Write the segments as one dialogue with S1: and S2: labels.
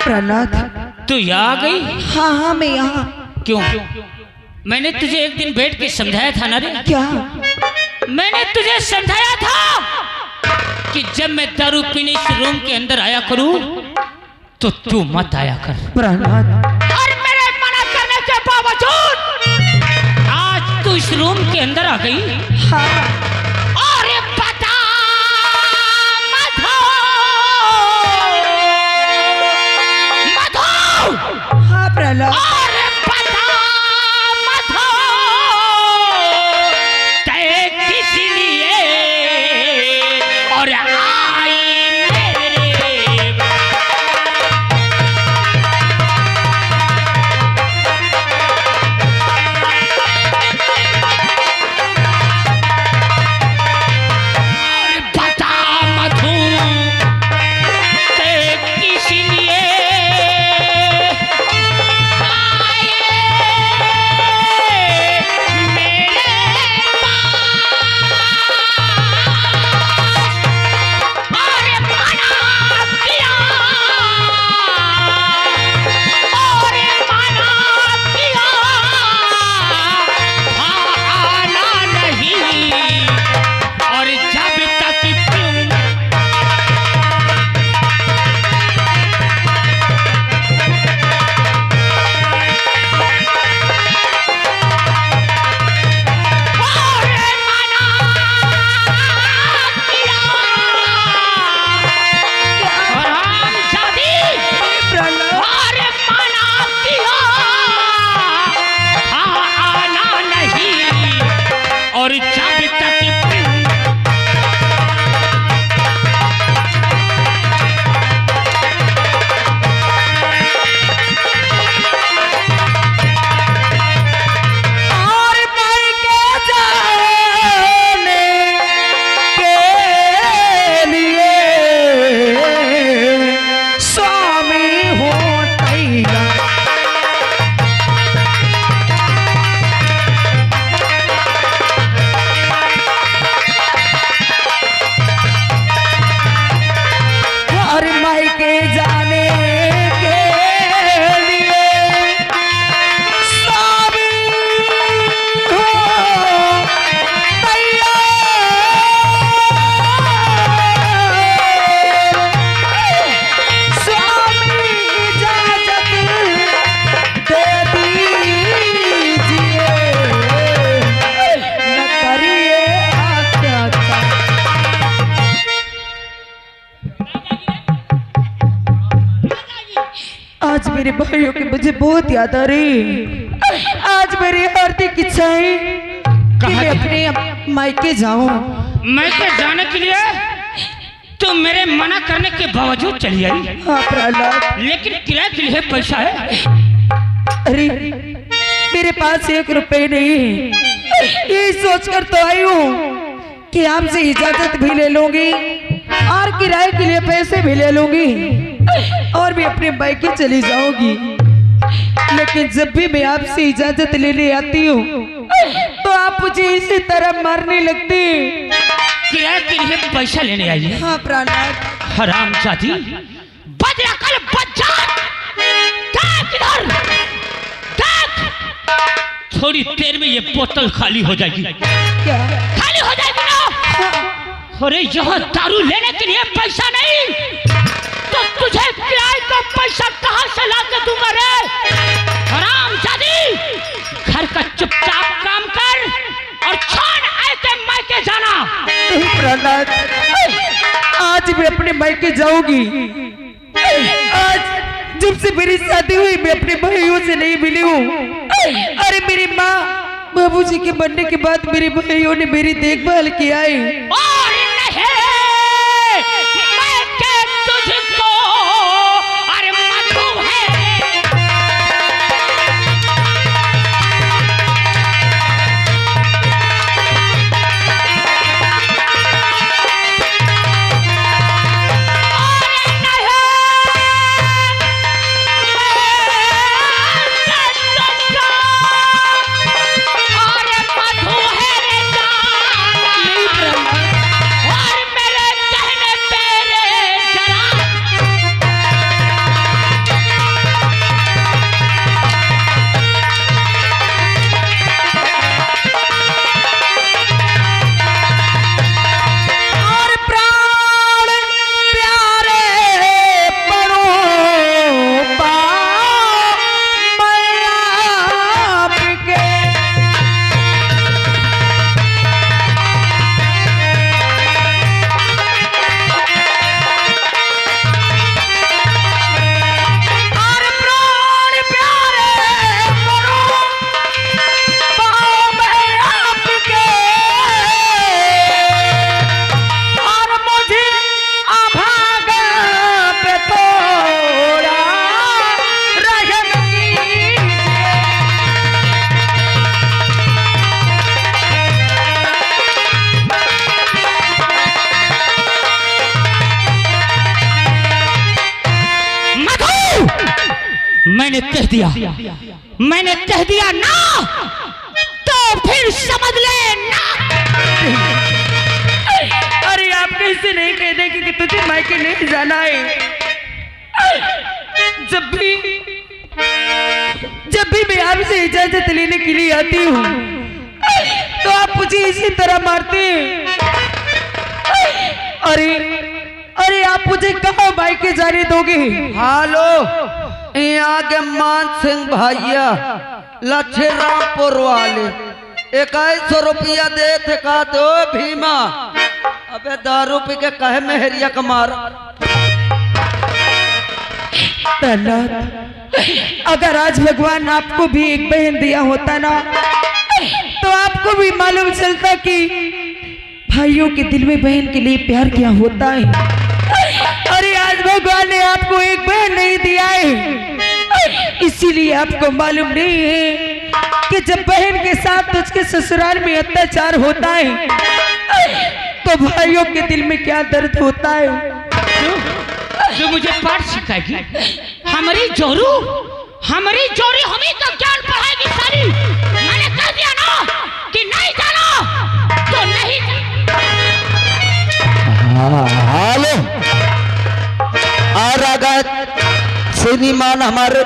S1: प्रहलाद,
S2: तू यहाँ आ गई?
S1: हाँ हाँ मैं यहाँ।
S2: क्यों? मैंने तुझे एक दिन बैठ के समझाया था ना रे।
S1: क्या?
S2: मैंने तुझे समझाया था कि जब मैं दारू पीने इस रूम के अंदर आया करूं तो तू मत आया कर।
S1: प्रहलाद,
S2: और मेरे मना करने के बावजूद आज तू इस रूम के अंदर आ गई।
S1: हाँ।
S2: अरे बता मधु, मधु।
S1: हाँ प्रहलाद,
S2: अरे बता मधु, तय किस लिए और आई मेरे।
S1: आज मेरे भाइयों की मुझे बहुत याद आ रही। आज मेरी हार्दिक इच्छा है कि मैं अपने मायके जाऊं।
S2: मायके जाने के लिए तो मेरे मना करने के बावजूद चली आई।
S1: हाँ प्रहलाद,
S2: लेकिन किराए के लिए पैसा है?
S1: अरे मेरे पास 1 रुपए नहीं। ये सोचकर तो आई हूँ कि आपसे इजाजत भी ले लूंगी और किराए के लिए पैसे भी ले लूंगी और भी अपने मायके चली जाऊंगी। लेकिन जब भी मैं आपसे इजाजत लेने आती हूँ तो आप मुझे इसी तरह मारने लगती।
S2: किराए के लिए पैसा लेने आई है?
S1: हाँ प्रहलाद।
S2: हरामजादी, बदअकल बच्चा, देख इधर, देख। थोड़ी देर में ये बोतल खाली हो जाएगी।
S1: क्या?
S2: खाली हो जाएगी ना? अरे यहाँ दारू लेने के लिए पैसा नहीं तो तुझे किराए का पैसा कहाँ से ला के दूंगा रे? हरामजादी, घर का चुपचाप काम कर और छोड़ ऐसे मायके जाना।
S1: प्रहलाद, आज मैं अपने मायके जाऊंगी। आज जब से मेरी शादी हुई मैं अपने भाइयों से नहीं मिली हूँ। अरे मेरी माँ बाबूजी के मरने के बाद मेरे भाइयों ने मेरी देखभाल की है।
S2: और नहीं, मैं क्या तुझको अरे मधु है। मैंने कह दिया ना, तो फिर समझ ले ना।
S1: अरे आप कैसे नहीं कह देंगे कि तुझे मायके नहीं जाना है? जब भी मैं आपसे इजाजत लेने के लिए आती हूँ तो आप मुझे इसी तरह मारते हैं। अरे आप मुझे कहाँ मायके जाने दोगे?
S3: हेलो, यहाँ के मान सिंह भैया लच्छेरामपुर वाले 2100 रुपया दे थे। कहते हो भीमा, अबे दारू पी के कहे मेहरिया का मार।
S1: अगर आज भगवान आपको भी एक बहन दिया होता ना, तो आपको भी मालूम चलता कि भाइयों के दिल में बहन के लिए प्यार क्या होता है। अरे आज भगवान ने आपको एक बहन नहीं दिया है, इसीलिए आपको मालूम नहीं है कि जब बहन के साथ तुझके ससुराल में अत्याचार होता है तो भाइयों के दिल में क्या दर्द होता है।
S2: जो मुझे पाठ सिखाएगी, हमारी जोरू हमें तो ज्ञान पढ़ाएगी सारी। मैंने कह दिया ना कि नहीं जाना तो नहीं
S3: हेलो, और अगर श्रीमान हमारे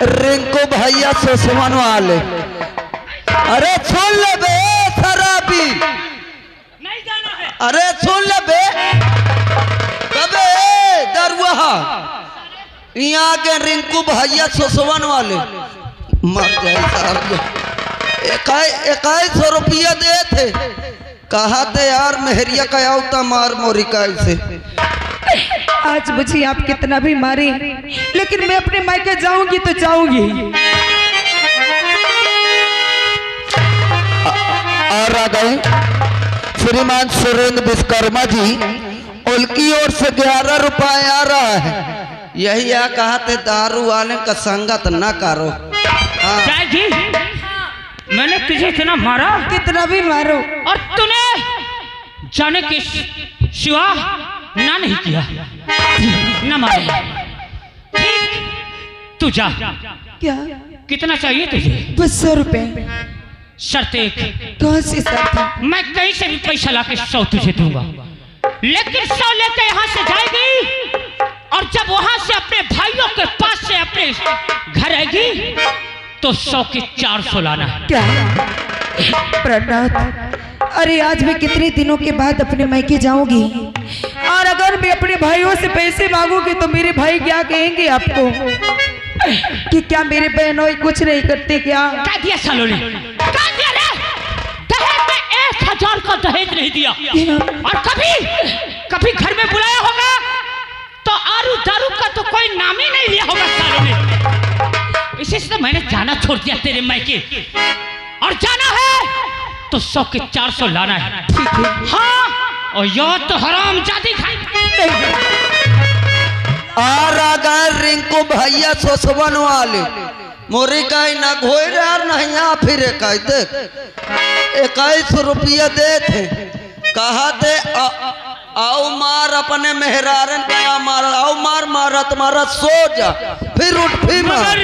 S3: रिंकू भैया सुषमन वाले, अरे सुन ले बे शराबी,
S2: नहीं जाना है।
S3: अरे सुन ले बे कबे दरुआ, यहाँ के रिंकू भैया सुषमन वाले मर जाए साहब। 2100 रुपया दे थे। कहा थे यार मेहरिया का आवता मार मोरी का ऐसे।
S1: आज मुझे आप कितना भी मारे, लेकिन मैं अपने मायके जाऊंगी तो जाऊंगी।
S3: और आ गए श्रीमान सुरेंद्र विश्वकर्मा जी, उनकी ओर से 11 रुपया आ रहा है। यही आ कहा थे दारू वाले का संगत न करो। हाँ।
S2: जय जी, मैंने तुझे इतना मारा,
S1: कितना भी मारो,
S2: और तूने जाने के सिवा ना नहीं किया, ना मारा। ठीक, तू जा।
S1: क्या?
S2: कितना चाहिए तुझे?
S1: बस 100 रुपए।
S2: शर्त एक,
S1: कौन सी शर्त?
S2: मैं कहीं से भी पैसा लाके 100 तुझे दूंगा, लेकिन 100 लेके यहाँ से जाएगी और जब वहां से अपने भाइयों के पास से अपने घर आएगी तो 100 के 400 लाना है।
S1: क्या? प्रणाम। अरे आज मैं कितने दिनों के बाद अपने मायके जाऊंगी, और अगर मैं अपने भाइयों से पैसे मांगूंगी तो मेरे भाई क्या कहेंगे आपको कि क्या मेरे बहनों कुछ नहीं करते? क्या
S2: क्या दिया सालों ने? क्या दिया रे? दहेज में 1000 का दहेज नहीं दिया, और कभी घर में बुलाया होगा तो आरू दारू का तो कोई नाम ही नहीं लिया होगा सालों ने। इसी से मैंने जाना छोड़ दिया तेरे मायके, और जाना है तो 100 के 400 लाना है।
S1: ठीक है।
S2: हाँ, और यो तो हराम जाती खाई।
S3: और अगर रिंकू भैया सुषमन वाले मोरी का ना घोर यार नहीं आ फिर देख 2100 रुपया दे थे। कहा थे आओ मार अपने मेहरारन का मार, आओ मार मारा तुम्हारा सो जा, फिर उठ फिर मार।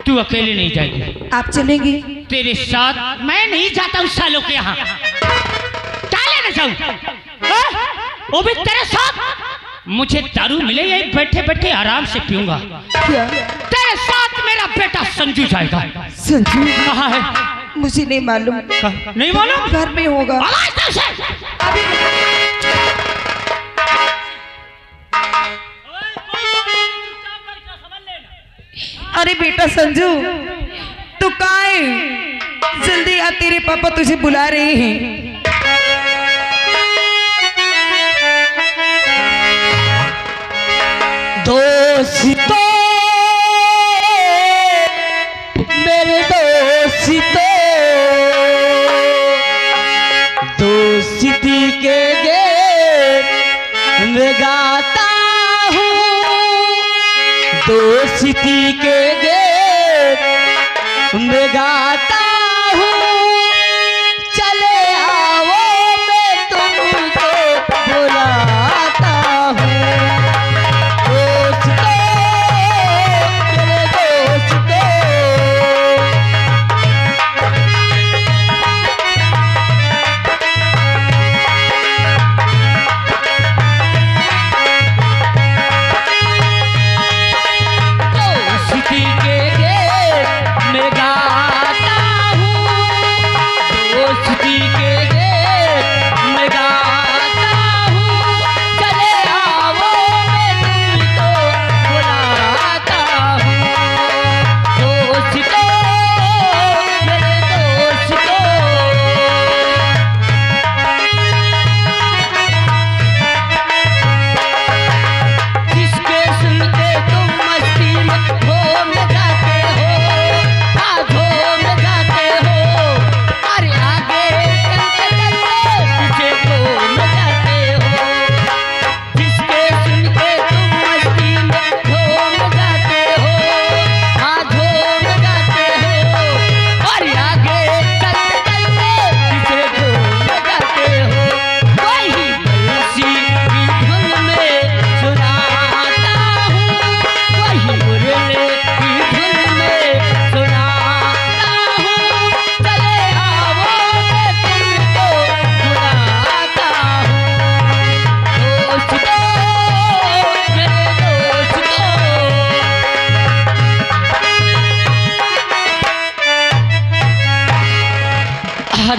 S2: तू अकेले नहीं जाएगी,
S1: आप चलेंगे?
S2: तेरे साथ मैं नहीं जाता उस सालों के यहाँ। क्या लेने जाऊँ? वो भी तेरे साथ। मुझे दारू मिले यही बैठे बैठे आराम से पीऊंगा।
S1: क्या?
S2: तेरे साथ मेरा बेटा संजू जाएगा।
S1: संजू?
S2: कहाँ है?
S1: मुझे नहीं मालूम।
S2: नहीं मालूम?
S1: घर में होगा।
S2: आवाज दे उसे।
S1: अरे बेटा संजू, तू कहाँ है? जल्दी आ, तेरे पापा तुझे बुला रहे हैं।
S3: दोस्तों मेरे दोस्तों, दोस्ती के गीत मैं गाता हूँ, दोस्ती के गीत मैं गाता हूँ। चले आओ मैं तुमको बुलाता हूँ। दोस्तों मेरे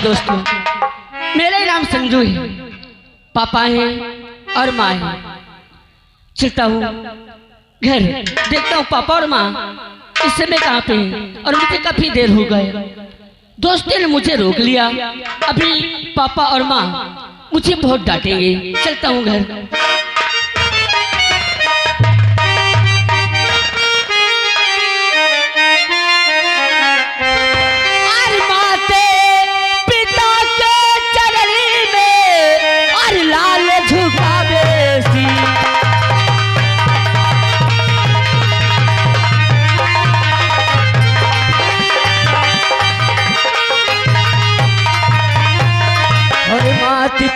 S2: दोस्तों, मेरा नाम संजू है, पापा है और माँ है। चलता हूँ घर, देखता हूँ पापा और माँ इस समय कहाँ पे हैं और मुझे काफी देर हो गए। दोस्तों ने मुझे रोक लिया, अभी पापा और माँ मुझे बहुत डांटेंगे। चलता हूँ घर।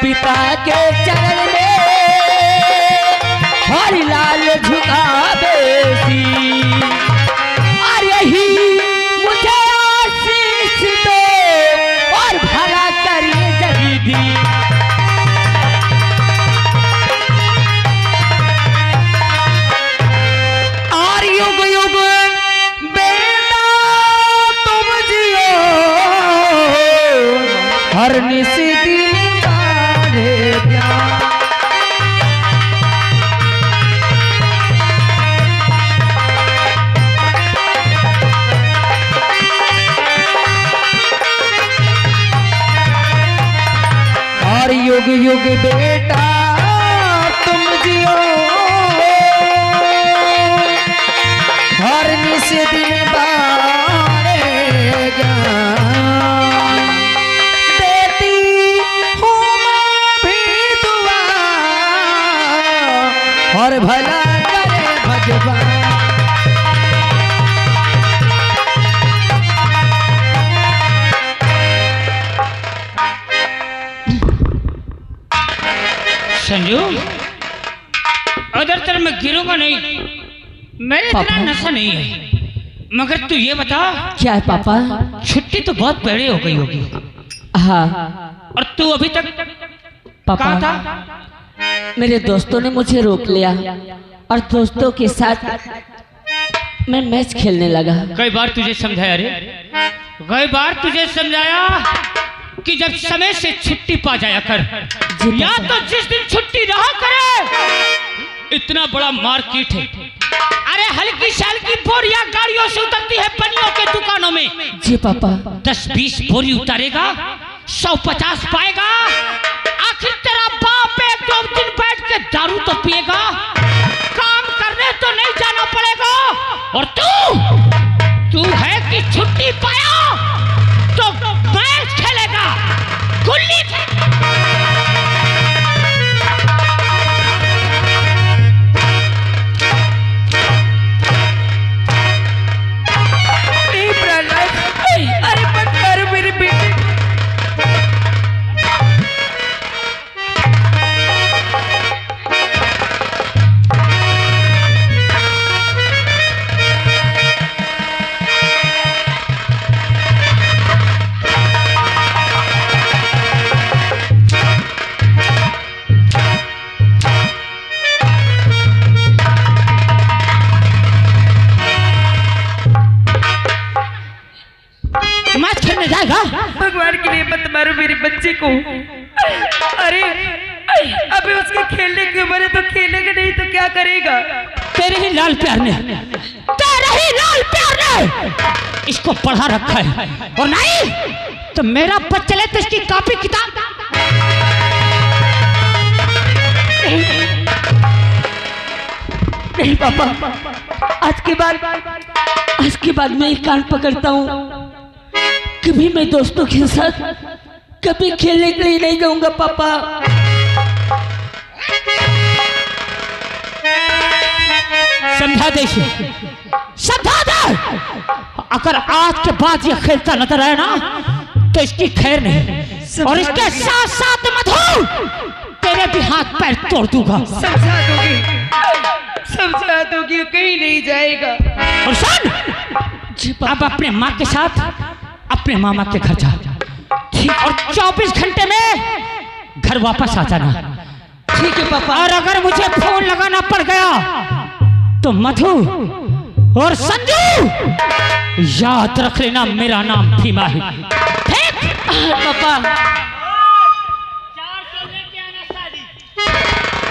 S2: पिता के चरण में हरि लाल झुकावेसी, और यही मुझे आशीष दो और भला करिए जगीदी।
S1: और युग युग बेटा तुम जियो, हर निसी दिन और युग युग बेटा तुम जियो, हर निस दिन बारे ज्ञान देती हूँ मैं भी दुआ, और भला करे भगवान।
S2: संजू, उधर तरफ मैं गिरूंगा नहीं, मेरे इतना नशा नहीं है। मगर तू ये बता,
S1: क्या है पापा?
S2: छुट्टी तो बहुत पहले हो गई होगी।
S1: हाँ।
S2: और तू अभी तक
S1: पापा
S2: कहाँ था?
S1: मेरे दोस्तों ने मुझे रोक लिया और दोस्तों के साथ मैं मैच खेलने लगा।
S2: कई बार तुझे समझाया रे, कई बार तुझे समझाया कि जब समय से छुट्टी पा जाया कर, या तो जिस दिन छुट्टी रहा करे। इतना बड़ा मार्केट है, अरे हल्की से हल्की बोरियां गाड़ियों से उतरती है पनियों के दुकानों में।
S1: जी पापा।
S2: 10-20 बोरी उतारेगा, 150 पाएगा, आखिर तेरा बाप 1-2 दिन बैठ के दारू तो पिएगा, काम करने तो नहीं जाना पड़ेगा। और तू है कि छुट्टी पाया तो मैच खेलेगा, गुल्ली
S1: अरे मत कर मेरे बेटे। भगवान के लिए मत मारो मेरे बच्चे को। अरे अभी उसके खेलने की उम्र है तो खेलेगा, नहीं तो क्या करेगा?
S2: तेरे ही लाल प्यार ने इसको पढ़ा रखा है, और नहीं तो मेरा बच्चा ले तो इसकी कॉपी किताब।
S1: नहीं पापा, आज के बाद मैं एक कान पकड़ता हूँ, कभी मैं दोस्तों के साथ कभी खेलने के लिए नहीं जाऊंगा पापा।
S2: समझा दे, समझा दे। अगर आज के बाद ये खेलता नजर आए ना तो इसकी खैर नहीं, और इसके साथ साथ मधु तेरे भी हाथ पैर तोड़ दूंगा।
S1: समझा दोगी, कहीं नहीं जाएगा।
S2: और सुन, अब अपने माँ के साथ अपने मामा के घर जा, ठीक? और 24 घंटे में घर वापस आ जाना,
S1: ठीक है पापा।
S2: और अगर मुझे फोन लगाना पड़ गया तो मधु और संजू याद रख लेना, मेरा नाम भीमा है, ठीक? पापा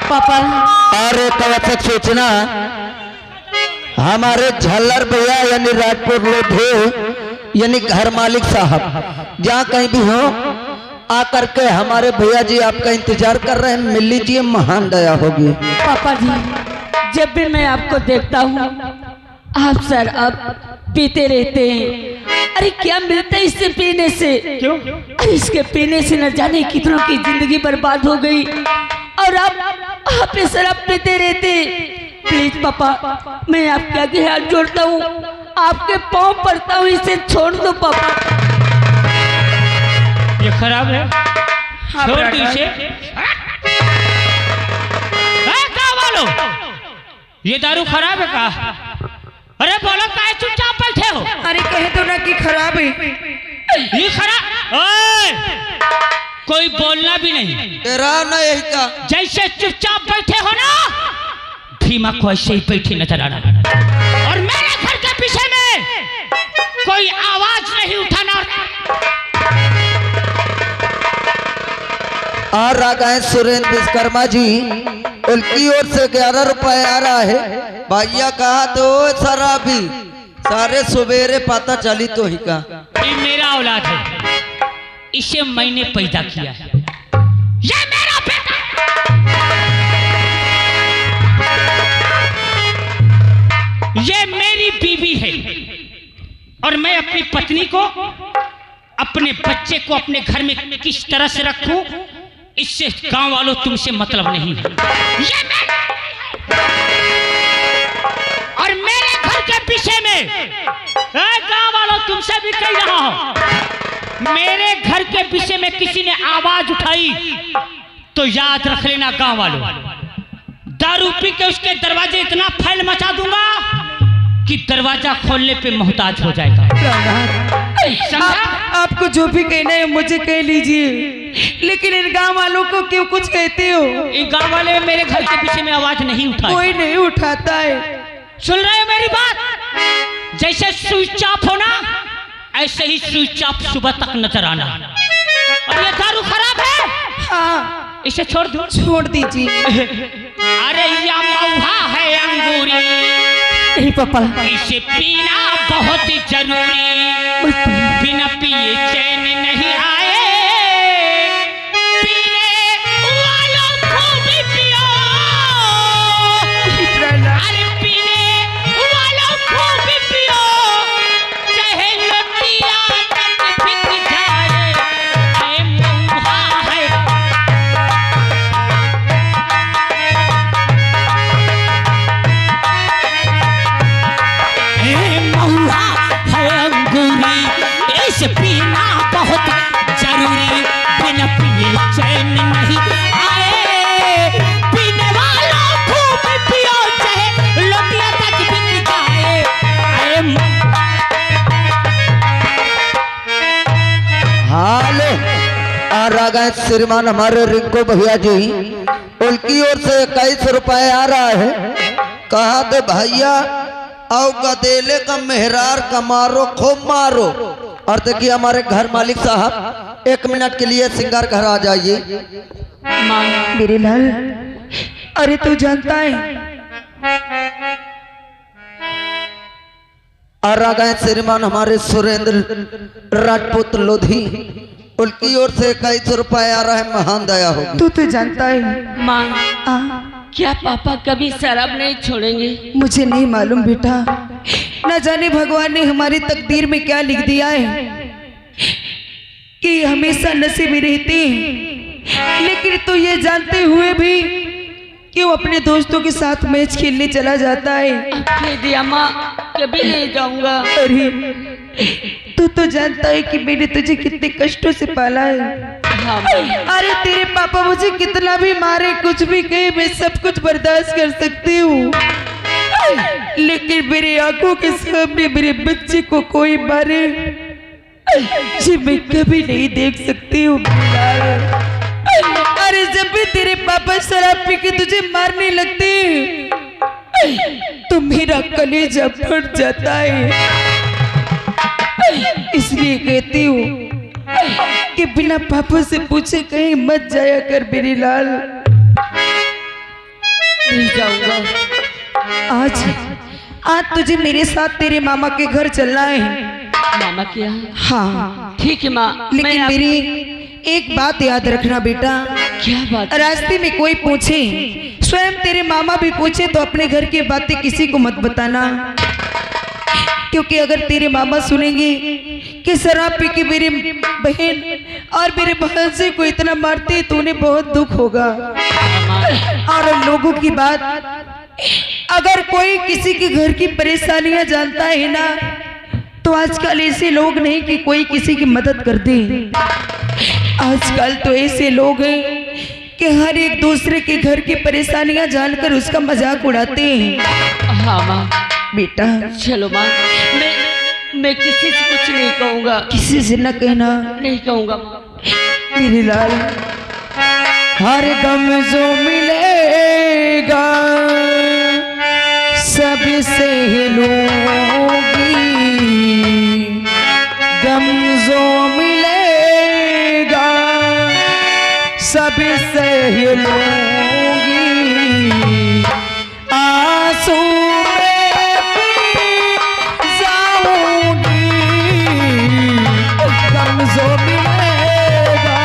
S1: पापा
S3: अरे तब सोचना हमारे झल्लर भैया यानी राजपुर लोधी यानी घर मालिक साहब जहाँ कहीं भी हो आकर के हमारे भैया जी आपका इंतजार कर रहे हैं, मिल लीजिए, महान दया होगी।
S1: पापा जी, जब भी मैं आपको देखता हूँ आप शराब पीते रहते हैं। अरे क्या मिलता है इससे पीने से?
S2: क्यों?
S1: अरे इसके पीने से न जाने कितनों की जिंदगी बर्बाद हो गई और आप ये शराब पीते रहते। प्लीज पापा, मैं आपके आगे हाथ जोड़ता हूँ, आपके पाँव पड़ता हूँ, इसे छोड़ दो पापा।
S2: ये खराब है, छोड़ दो इसे। कहाँ वालों, ये दारू खराब है का? अरे बोलो काहे चुपचाप बैठे हो?
S1: अरे कहे तो ना कि खराब है।
S2: ये खराब? ओए, कोई बोलना भी नहीं।
S3: तेरा ना यही का
S2: जैसे चुपचाप बैठे हो ना, भीमा को ऐसे ही बैठे नजर आना। और मेरे घर के पीछे में कोई आवाज नहीं उठाना।
S3: आ रहा है सुरेंद्र विश्वकर्मा जी, उनकी ओर से 11 रुपए आ रहा है। भैया कहा तो शराबी सारे सवेरे पता चली तो ही का
S2: ये मेरा औलाद है, इसे मैंने पैदा किया है, ये मेरा बेटा। ये मेरी बीवी है और मैं अपनी पत्नी को, अपने बच्चे को अपने घर में किस तरह से रखूं, इससे गांव वालों तुमसे मतलब नहीं है। ये मेरा और मेरे घर के पीछे में गांव वालों तुमसे भी कह रहा हूं, मेरे घर के पीछे में किसी ने आवाज उठाई तो याद रख लेना गांव वालों, दारू पी के उसके दरवाजे इतना फैल मचा दूंगा कि दरवाजा खोलने पे मोहताज हो जाएगा।
S1: आपको जो भी कहना है मुझे कह लीजिए, लेकिन इन गांव वालों को क्यों कुछ कहते हो?
S2: इन गांव वाले मेरे घर के पीछे में आवाज नहीं उठाए।
S1: कोई नहीं उठाता है।
S2: सुन रहे हो मेरी बात? जैसे स्विच ऑफ होना ऐसे ही स्विच ऑफ सुबह तक नजर आना। और ये दारू खराब है,
S1: हाँ
S2: इसे छोड़ दो।
S1: छोड़ दीजिए।
S2: अरे ये महुआ है अंगूरी,
S1: नहीं पापा,
S2: इसे पीना बहुत जरूरी, बिना पिए चैन नहीं आए, पीने वालों को भी पियो, अरे पीने वालों को भी पियो, चाहे लुटिया तक बिक जाए, ऐ महुआ है। महुआ है अंगूरी, इसे पीना बहुत जरूरी, बिना पिए चैन नहीं आए, पीने वालों को भी पियो, चाहे लोटिया तक बिक जाए।
S3: हाल आ रहा है श्रीमान हमारे रिंकू भैया जी, उनकी ओर से 21 रुपए आ रहा है। कहा तो भैया आओ गदेले का मेहरार का मारो खूब मारो। और देखिए हमारे घर मालिक साहब 1 मिनट के लिए सिंगार घर आ जाइए।
S1: मेरे लाल, अरे तू जानता है
S3: और आ गए श्रीमान हमारे सुरेंद्र राजपूत लोधी, उनकी ओर से 21 रुपए आ रहा है, महान दया होगी।
S1: तू तो जानता है
S4: माँ,
S1: आ,
S4: क्या पापा कभी शराब नहीं छोड़ेंगे?
S1: मुझे नहीं मालूम बेटा, न जाने भगवान ने हमारी तकदीर में क्या लिख दिया है कि हमेशा नशे में रहते हैं, लेकिन तो ये जानते हुए भी कि वो अपने दोस्तों के साथ मैच खेलने चला जाता है।
S4: कह दिया माँ, कभी नहीं जाऊंगा।
S1: अरे तू तो जानता है कि मैंने तुझे कितने कष्टों से पाला है।
S4: हाँ माँ।
S1: अरे तेरे पापा मुझे कितना भी मारे, कुछ भी कहे, मैं सब कुछ बर्दाश्त कर सकती हूँ, लेकिन मेरे आंखों के सामने मेरे बच्चे को कोई मारे जी मैं कभी नहीं देख सकती हूँ। अरे जब भी तेरे पापा शराब पी के तुझे मारने लगते तो मेरा कलेजा फट जाता है। इसलिए कहती हूँ कि बिना पापा से पूछे कहीं मत जाया कर मेरे लाल।
S4: नहीं जाऊंगा।
S1: आज तुझे मेरे साथ तेरे मामा के घर चलना है।
S4: मामा के यहाँ?
S1: हाँ
S4: ठीक है माँ।
S1: लेकिन मेरी एक बात याद रखना बेटा।
S4: क्या बात?
S1: रास्ते में कोई पूछे, स्वयं तेरे मामा भी पूछे तो अपने घर की बातें किसी को मत बताना, क्योंकि अगर तेरे मामा सुनेंगे कि शराब पी के मेरी बहन और मेरे बहन से को इतना मारते तो उन्हें बहुत दुख होगा। और लोगों की बात, अगर कोई किसी के घर की परेशानियां जानता है ना, तो आजकल ऐसे लोग नहीं कि कोई किसी की मदद कर दे। आजकल तो ऐसे लोग हैं कि हर एक दूसरे के घर की परेशानियां जानकर उसका मजाक उड़ाते हैं।
S4: हाँ माँ।
S1: बेटा
S4: चलो माँ, मैं किसी से कुछ नहीं कहूँगा।
S1: किसी से न कहना।
S4: नहीं कहूँगा
S1: मेरे लाल। हर गम जो मिलेगा सबसे लूंगी, गम जो मिलेगा सबसे लूंगी, आंसू में पी जाऊंगी, गम जो मिलेगा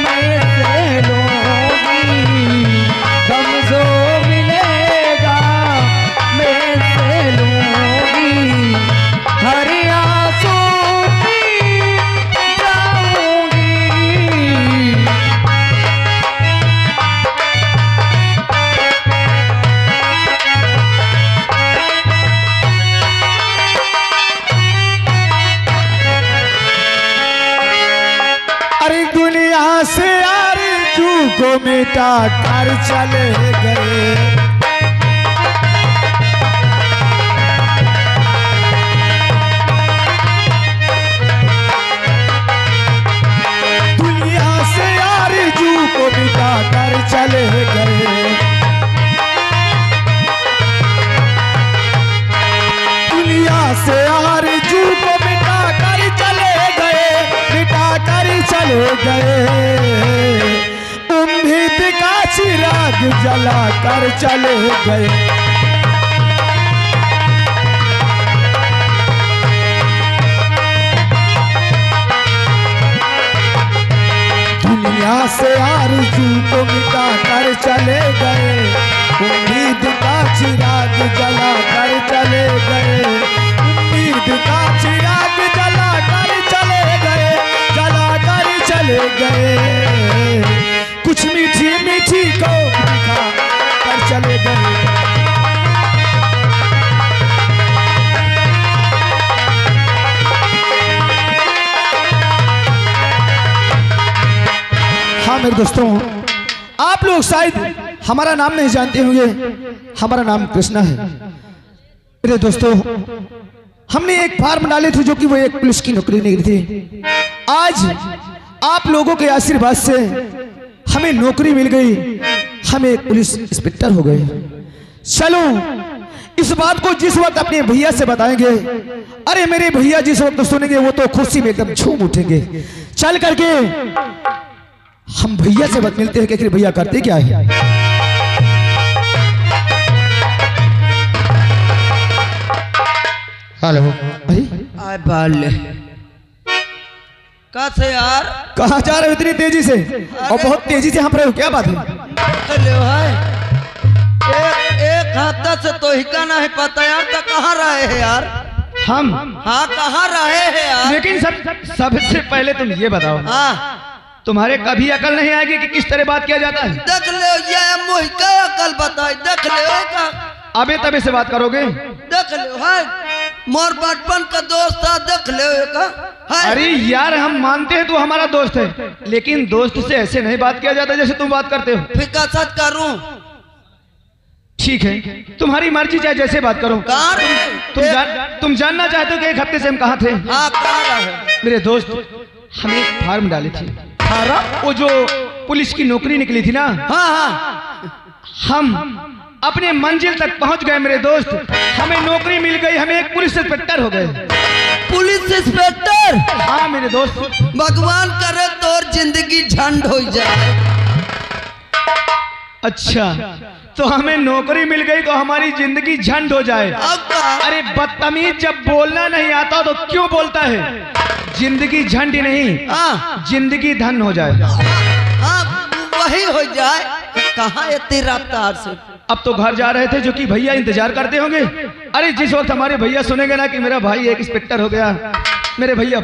S1: मैं से लूंगी, गम जो मिलेगा मैं से लूंगी, हर आंसू पी जाऊंगी।
S5: अरे दुनिया से आरज़ू को मिटा कर चले गए, दुनिया से आरज़ू को मिटा कर चले गए, दुनिया से आरज़ू को मिटा कर चले गए, मिटा कर चले गए, उम्मीद का चिराग जला कर चले गए। दुनिया से आरज़ू को मिटा कर चले गए, उम्मीद का चिराग जला कर चले गए, उम्मीद का चिराग जला कर चले गए, जला कर चले गए, कुछ मीठी मीठी को दिखा कर चले गए। हाँ मेरे दोस्तों, आप लोग शायद हमारा नाम नहीं जानते होंगे, हमारा नाम कृष्णा है। मेरे दोस्तों, हमने एक फार्म डाले थे जो कि वो एक पुलिस की नौकरी निकली थी। आज आप लोगों के आशीर्वाद से हमें नौकरी मिल गई, हम एक पुलिस इंस्पेक्टर हो गए। चलो इस बात को जिस वक्त अपने भैया से बताएंगे, अरे मेरे भैया जिस वक्त सुनेंगे वो तो खुशी में एकदम झूम उठेंगे। चल करके हम भैया से बात मिलते हैं कि भैया करते क्या है। हेलो। अरे
S3: आए बाल का से यार,
S5: कहाँ जा रहे हो इतनी तेजी से और बहुत तेजी से हंप रहे हो, क्या बात है?
S3: चले भाई, एक हाथ से तो हिका नहीं पता यार, तो कहाँ रहे हैं यार?
S5: हम?
S3: हाँ कहाँ रहे हैं यार?
S5: लेकिन सबसे पहले तुम ये बताओ,
S3: हाँ
S5: तुम्हारे कभी अकल नहीं आएगी कि किस तरह बात किया जाता है?
S3: देख ले ये मोहि का अकल बताई, देख ले का
S5: अबे तबे से बात करोगे?
S3: देख ले हाय, मोर बचपन का दोस्त था, देख ले का।
S5: अरे यार हम मानते हैं तू हमारा दोस्त है, लेकिन दोस्त से ऐसे नहीं बात किया जाता जैसे तुम बात करते हो।
S3: फिका सच करूं?
S5: ठीक है, तुम्हारी मर्जी, चाहे जैसे बात करो। तुम जानना चाहते हो कि एक हफ्ते से हम कहाँ थे?
S3: हाँ कहाँ रहे?
S5: मेरे दोस्त, हम एक फार्म डाले थे, वो जो पुलिस की नौकरी निकली थी ना,
S3: हाँ हाँ,
S5: हम अपने मंजिल तक पहुंच गए मेरे दोस्त, हमें नौकरी मिल गई, हमें एक पुलिस इंस्पेक्टर हो गए।
S3: Police inspector.
S5: हाँ मेरे दोस्त।
S3: भगवान करे तोर जिंदगी झंड हो जाए।
S5: अच्छा, तो हमें नौकरी मिल गई तो हमारी जिंदगी झंड हो जाए।
S3: अब का?
S5: अरे बदतमीज, जब बोलना नहीं आता तो क्यों बोलता है? जिंदगी झंड ही नहीं,
S3: हाँ
S5: जिंदगी धन हो जाए।
S3: हाँ वही हो जाए। कहाँ इतनी रफ्तार से?
S5: अब तो घर जा रहे थे, जो कि भैया इंतजार करते होंगे। अरे जिस वक्त हमारे भैया सुनेंगे ना कि मेरा भाई एक इंस्पेक्टर हो गया, मेरे भैया